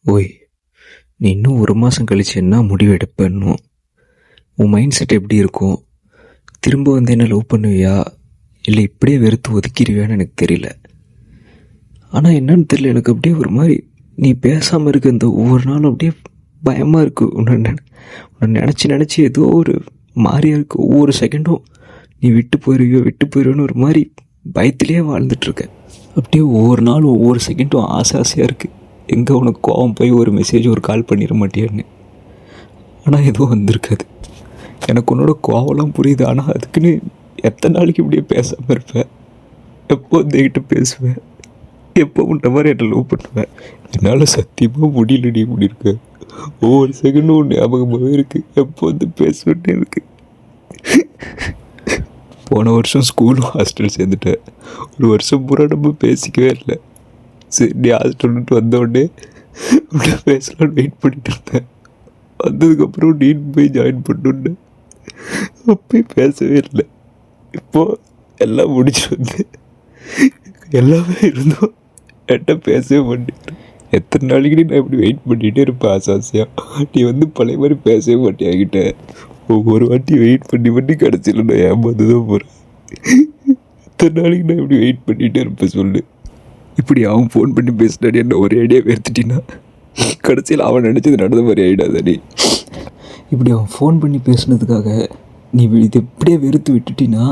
ஓய், நீ இன்னும் 1 மாதம் கழிச்சு என்ன முடிவு எடுப்பேன்னும், உன் மைண்ட் செட் எப்படி இருக்கும்? திரும்ப வந்து என்ன லவ் பண்ணுவியா, இல்லை இப்படியே வெறுத்து ஒதுக்கிடுவியான்னு எனக்கு தெரியல. ஆனால் என்னன்னு தெரியல, எனக்கு அப்படியே ஒரு மாதிரி நீ பேசாமல் இருக்க இந்த ஒவ்வொரு நாளும் அப்படியே பயமாக இருக்குது. உன்னை நினச்சி ஏதோ ஒரு மாதிரியாக இருக்குது. ஒவ்வொரு செகண்டும் நீ விட்டு போயிடுவியோன்னு ஒரு மாதிரி பயத்திலே வாழ்ந்துட்டுருக்க. அப்படியே ஒவ்வொரு நாளும் ஒவ்வொரு செகண்டும் ஆசையாக இருக்குது, எங்கே உனக்கு கோவம் போய் ஒரு மெசேஜ் ஒரு கால் பண்ணிட மாட்டியான்னு. ஆனால் எதுவும் வந்திருக்காது. எனக்கு உன்னோட கோவம்லாம் புரியுது. ஆனால் அதுக்குன்னு எத்தனை நாளைக்கு இப்படியே பேசாமல் இருப்பேன்? எப்போ வந்துக்கிட்ட பேசுவேன்? எப்போ உன்ன மாதிரி என்னை லவ் பண்ணுவேன்? என்னால் சத்தியமாக முடியலடி முடியிருக்க. ஒவ்வொரு செகண்டும் ஒன்று ஞாபகமாகவே இருக்குது. எப்போ வந்து பேசுவேன்னு இருக்குது. போன வருஷம் ஸ்கூலும் ஹாஸ்டல் சேர்ந்துட்டேன். ஒரு வருஷம் பூரா நம்ம பேசிக்கவே இல்லை. சரி, நீ ஹாஸ்டல் விட்டு வந்தோடனே உன்னை பேசலான்னு வெயிட் பண்ணிட்டு இருந்தேன். வந்ததுக்கப்புறம் நீ போய் ஜாயின் பண்ணுன்னு அப்பயும் பேசவே இல்லை. இப்போது எல்லாம் முடிச்சு வந்து எல்லாமே இருந்தோம், என்கிட்ட பேசவே மாட்டேன். எத்தனை நாளைக்கு நான் இப்படி வெயிட் பண்ணிகிட்டே இருப்பேன் ஆசாசியாக. நீ வந்து பழைய மாதிரி பேசவே மாட்டேன் என்கிட்ட. ஒவ்வொரு வாட்டி வெயிட் பண்ணி கடைசியில் நான் ஏமாந்து தான் போகிறேன். எத்தனை நாளைக்கு நான் இப்படி வெயிட் பண்ணிகிட்டே இருப்பேன் சொல்லு. இப்படி அவன் ஃபோன் பண்ணி பேசினாடி என்ன ஒரே ஐடியா எடுத்துட்டின்னா கடைசியில் அவன் நினச்சது நடந்த மாதிரி ஆகிடாதடி. இப்படி அவன் ஃபோன் பண்ணி பேசுனதுக்காக நீ இது எப்படியே வெறுத்து விட்டுட்டின்னா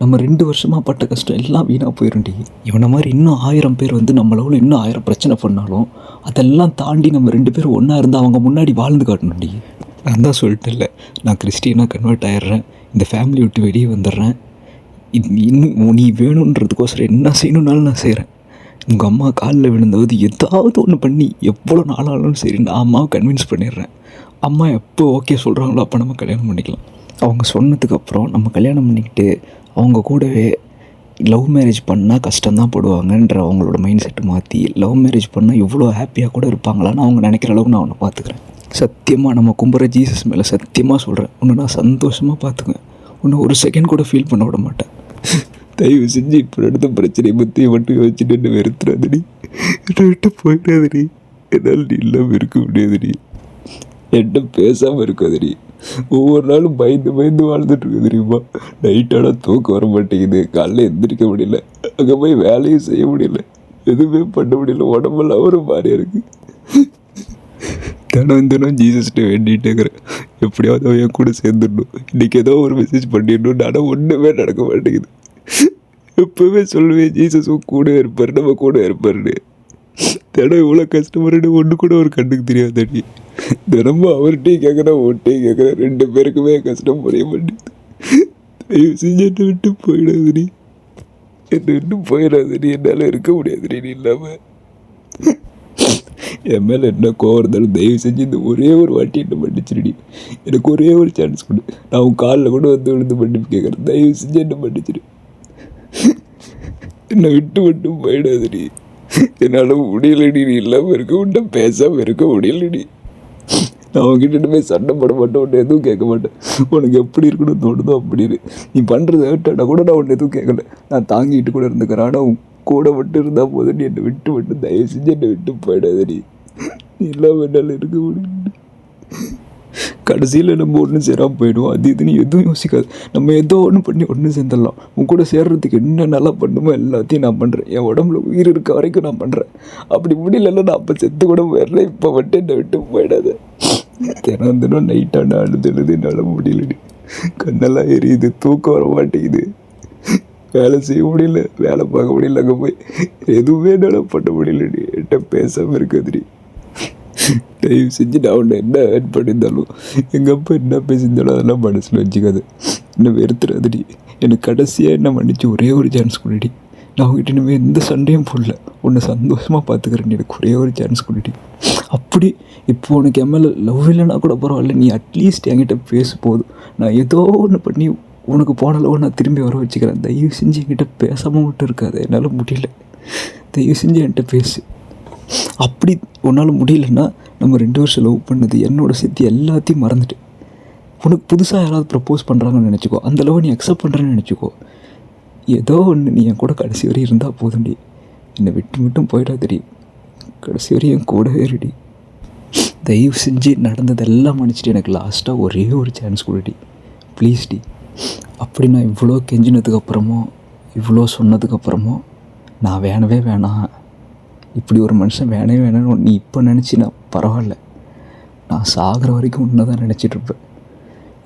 நம்ம 2 வருஷமாக பட்ட கஷ்டம் எல்லாம் வீணாக போயிடும்டி. இவனை மாதிரி இன்னும் 1000 பேர் வந்து நம்மளோட இன்னும் 1000 பிரச்சனை பண்ணாலும் அதெல்லாம் தாண்டி நம்ம 2 பேரும் ஒன்றா இருந்தால் அவங்க முன்னாடி வாழ்ந்து காட்டணும்டி. நான் தான் சொல்லிட்டேன்ல, நான் கிறிஸ்டியனாக கன்வெர்ட் ஆகிடுறேன், இந்த ஃபேமிலி விட்டு வெளியே வந்துடுறேன். இன்னும் நீ வேணுன்றதுக்கோசரம் என்ன செய்யணுன்னாலும் நான் செய்கிறேன். உங்கள் அம்மா காலில் விழுந்தாவது ஏதாவது ஒன்று பண்ணி எவ்வளோ நாளாலும் சரி நான் அம்மாவை கன்வின்ஸ் பண்ணிடுறேன். அம்மா எப்போ ஓகே சொல்கிறாங்களோ அப்போ நம்ம கல்யாணம் பண்ணிக்கலாம். அவங்க சொன்னதுக்கப்புறம் நம்ம கல்யாணம் பண்ணிக்கிட்டு அவங்க கூடவே லவ் மேரேஜ் பண்ணால் கஷ்டம்தான் படுவாங்கன்ற அவங்களோட மைண்ட் செட்டு மாற்றி லவ் மேரேஜ் பண்ணால் எவ்வளோ ஹாப்பியாக கூட இருப்பாங்களான்னு அவங்க நினைக்கிற அளவுக்கு நான் அவனை பார்த்துக்கிறேன். சத்தியமாக நம்ம கும்புற ஜீசஸ் மேலே சத்தியமாக சொல்கிறேன், உன்னை நான் சந்தோஷமாக பார்த்துக்குவேன். உன்னை ஒரு செகண்ட் கூட ஃபீல் பண்ண விட மாட்டேன். தயவு செஞ்சு இப்போ நடந்த பிரச்சனையை பற்றி மட்டும் யோசிச்சுட்டு என்ன வெறுத்துறாதடி, என்னை விட்டு போயிடாதடி. என்னால் நீ இல்லாமல் இருக்க முடியாதுடி, என்கிட்ட பேசாமல் இருக்காதடி. ஒவ்வொரு நாளும் பயந்து வாழ்ந்துட்டு இருக்கு தெரியுமா. நைட்டானால் தூக்கம் வர மாட்டேங்குது, காலைல எந்திரிக்க முடியல, அங்கே போய் வேலையும் செய்ய முடியல, எதுவுமே பண்ண முடியல, உடம்பெல்லாம் ஒரு மாதிரியாக இருக்குது. தினம் ஜீசஸ்கிட்ட வேண்டிகிட்டே இருக்கிறேன், எப்படியாவது அவன் என் கூட சேர்ந்துடணும், இன்றைக்கி ஏதோ ஒரு மெசேஜ் பண்ணிடணும். ஆனால் ஒன்றுமே நடக்க மாட்டேங்குது. எப்போவுமே சொல்லுவேன் ஜீசஸ் கூட இருப்பார், நம்ம கூட இருப்பாருன்னு. தினம் இவ்வளோ கஷ்டப்படுறது ஒன்று கூட ஒரு கண்ணுக்கு தெரியாதடி. தினமும் அவர்கிட்டையும் கேட்குறேன், ஓட்டையும் கேட்குறேன், 2 பேருக்குமே கஷ்டம் புரிய மாட்டேங்குது. தயவு செஞ்சு என்னை விட்டு போயிடாதுடி, என்னை விட்டு போயிடாதுடி. என்னால் இருக்க முடியாதுடி நீ இல்லாமல். என் மேலே என்ன கோவம் இருந்தாலும் தயவு செஞ்சு இந்த ஒரே ஒரு வாட்டி என்ன மன்னிச்சிருடி. எனக்கு ஒரே ஒரு சான்ஸ் கொடு. நான் உன் காலில் கூட வந்து விழுந்து மன்னிப்பு கேட்குறேன். தயவு செஞ்சு என்ன மன்னிச்சிரு, என்னை விட்டு மட்டும் போயிடாதுடி. என்னால் முடியலடி, நீ இல்லாமல் இருக்க, உன்ட்ட பேசாமல் இருக்க முடியலடி. நான் அவங்ககிட்ட போய் சண்டை போட மாட்டேன், உன்னை எதுவும் கேட்க மாட்டேன். உனக்கு எப்படி இருக்கணும் தோணுதோ அப்படி இரு. நீ பண்ணுறது விட்டானா கூட நான் உன்னை எதுவும் கேட்கல, நான் தாங்கிட்டு கூட இருந்துக்கிறேன். ஆனால் உன் கூட மட்டும் இருந்தால் போதும், நீ என்னை விட்டு மட்டும் தயவு செஞ்சு என்னை விட்டு போயிடாதடி. நீ இல்லாமல் என்னால் இருக்க முடியல. கடைசியில் நம்ம ஒன்று சேராமல் போயிடுவோம். அது இதுன்னு எதுவும் யோசிக்காது, நம்ம ஏதோ ஒன்று பண்ணி ஒன்று சேர்ந்துடலாம். உன் கூட சேர்றதுக்கு என்ன நல்லா பண்ணுமோ எல்லாத்தையும் நான் பண்ணுறேன். என் உடம்புல உயிர் இருக்க வரைக்கும் நான் பண்ணுறேன். அப்படி முடியலன்னா நான் அப்போ செத்து கூட போயிடுறேன். இப்போ மட்டும் என்னை விட்டு போயிடாத. தினம் நைட்டான அழுது என்னால் முடியலடி. கண்ணெல்லாம் எரியுது, தூக்கம் வர மாட்டேங்குது, வேலை செய்ய முடியல, வேலை பார்க்க முடியல, அங்கே போய் எதுவுமே என்னால் பண்ண முடியலடி. என்கிட்ட பேசாமல் இருக்காதுடி. தயவு செஞ்சு நான் உன்னை என்ன ஆட் பண்ணியிருந்தாலும் எங்கள் அப்பா என்ன பேசியிருந்தாலும் அதெல்லாம் மனசில் வச்சுக்காது. என்னை வெறுத்துறாதுடி. எனக்கு கடைசியாக என்ன மன்னிச்சு ஒரே ஒரு சான்ஸ் கொடுடி. நான் அவங்ககிட்ட இனிமேல் எந்த சண்டையும் போடல, உன்னை சந்தோஷமாக பார்த்துக்கிறேன். எனக்கு ஒரே ஒரு சான்ஸ் கொடுடி. அப்படி இப்போ உனக்கு என் மேலே லவ் இல்லைன்னா கூட பரவாயில்ல, நீ அட்லீஸ்ட் என்கிட்ட பேசு போதும். நான் ஏதோ ஒன்று பண்ணி உனக்கு போன அளவு நான் திரும்பி வர வச்சுக்கிறேன். தயவு செஞ்சு என்கிட்ட பேசாமல் மட்டும் இருக்காது, என்னால் முடியல. தயவு செஞ்சு என்கிட்ட பேசு. அப்படி உன்னால் முடியலன்னா நம்ம 2 வருஷம் லவ் பண்ணது என்னோட சேர்த்து எல்லாத்தையும் மறந்துட்டு உனக்கு புதுசாக யாராவது ப்ரப்போஸ் பண்ணுறாங்கன்னு நினச்சிக்கோ. அந்த லவ் நீ அக்செப்ட் பண்ணுறேன்னு நினச்சிக்கோ. ஏதோ ஒன்று நீ என் கூட கடைசி வரையும் இருந்தால் போதும்டி. என்னை விட்டு மட்டும் போயிடாதடி. கடைசி வரையும் என் கூடவே இருடி. தயவு செஞ்சு நடந்ததெல்லாம் மன்னிச்சிட்டு எனக்கு லாஸ்ட்டாக ஒரே ஒரு சான்ஸ் கொடுடி ப்ளீஸ் டி. அப்படி நான் இவ்வளோ கெஞ்சினதுக்கப்புறமும் இவ்வளோ சொன்னதுக்கப்புறமும் நான் வேணவே வேணாம், இப்படி ஒரு மனுஷன் வேணவே வேணான்னு நீ இப்போ நினச்சினா பரவாயில்ல, நான் சாகிற வரைக்கும் உன்னை தான் நினச்சிட்ருப்பேன்.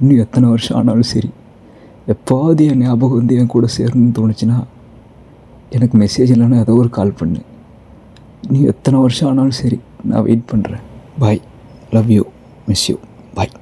இன்னும் எத்தனை வருஷம் ஆனாலும் சரி, எப்போது என் ஞாபகம் வந்து என் கூட சேரணும்னு தோணுச்சுன்னா எனக்கு மெசேஜ் இல்லைன்னா ஏதோ ஒரு கால் பண்ணு. நீ எத்தனை வருஷம் ஆனாலும் சரி நான் வெயிட் பண்ணுறேன். Bye, love you, miss you, bye.